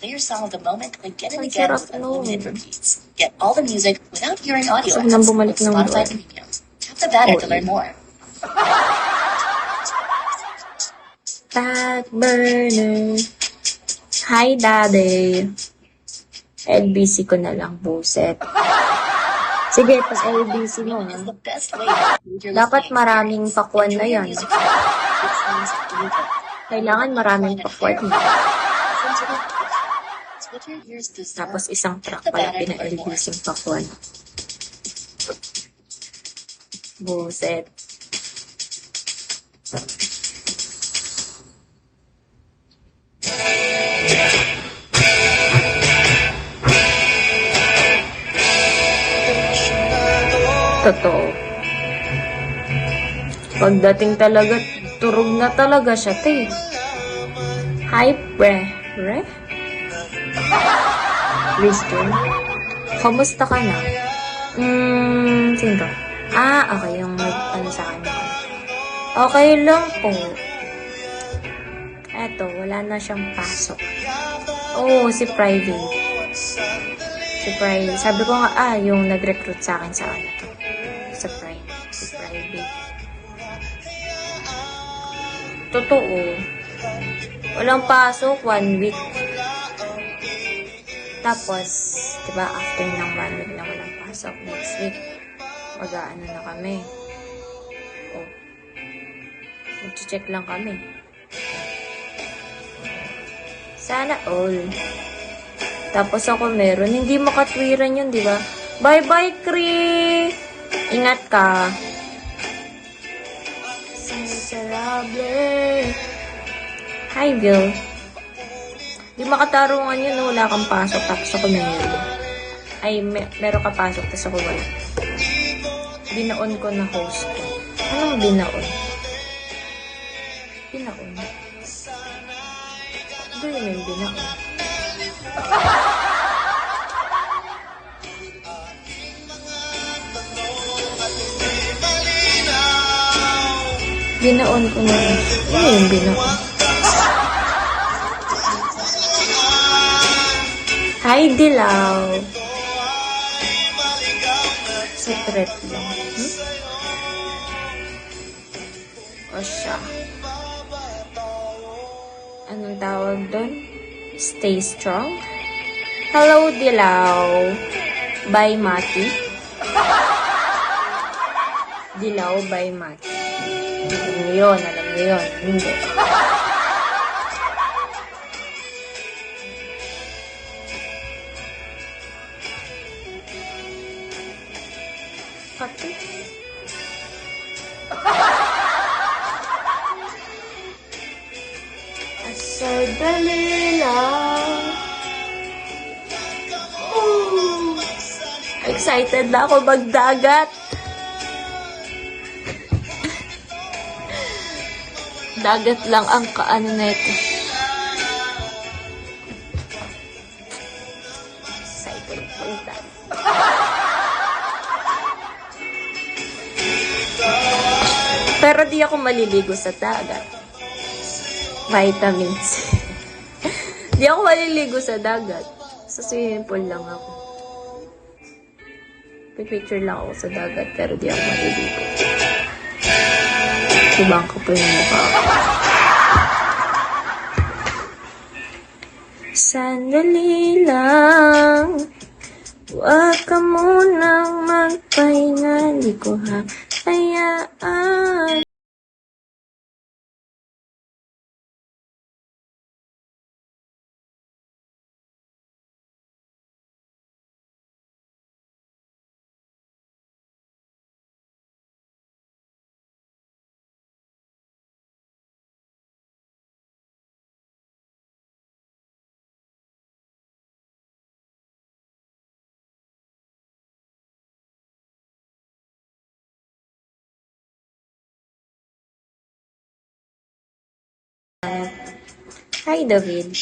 Play your song of the moment, then get it Ang again sarap with unlimited nun. repeats. Get all the music without hearing audio Gusto ko nang ads bumalik with ng Spotify doon. Premium. Tap the banner to learn more. Back burner. Hi, Daddy. LBC ko na lang, buset. Sige, pag LBC mo, Streaming is ha? the best way to improve your Dapat listening maraming experience. pakwan na Enjoy your yan. music with songs you love. Kailangan maraming pakwan. Listen to the It's what your ears deserve. Tapos isang track Tap the pala banner to learn more. pina-LBC yung pakwan. Buset. Totoo. Pagdating talaga, turog na talaga siya, te. Hi, pre. Pre? Christian? Kamusta ka na? Sino to? Okay, yung ano sa akin. Okay lang po. Eto, wala na siyang pasok. Si private. Si private. Sabi ko nga, yung nag-recruit sa akin sa ano to. Si private. Totoo. Walang pasok, 1 week. Tapos, diba, after ng 1 week na walang pasok, next week, mag-aano na kami. Mag-check lang kami. Sana all. Tapos ako meron. Hindi makatwiran yun, di ba? Bye-bye, Cree! Ingat ka. Miserable. Hi, Bill. Di makatarungan yun, no? Wala kang pasok. Tapos ako meron. Meron ka pasok. Tapos ako wala. Binaon ko na host ko. Anong binaon? Binaon? Doon yung binaon. Binaon ko na. Ano yung binaon? Hi, Dilaw. Secret lang. O siya. Anong tawag doon? Stay strong. Hello, Dilaw. Bye, Mati. Dilaw, bye, Mati. Alam niyo yun. Hindi. Pati. Sandali lang. Excited na ako magdagat. Dagat lang ang kaano neto. Excited magdagat. Pero di ako maliligo sa dagat. Vitamins. Di ako maliligo sa dagat. Sa swimming pool lang ako. Pipicture lang ako sa dagat pero di ako maliligo. Ibang ko po yung mukha ako. Sandali lang. Huwag ka munang magpahinga. Di ko hayaan. Hi, David.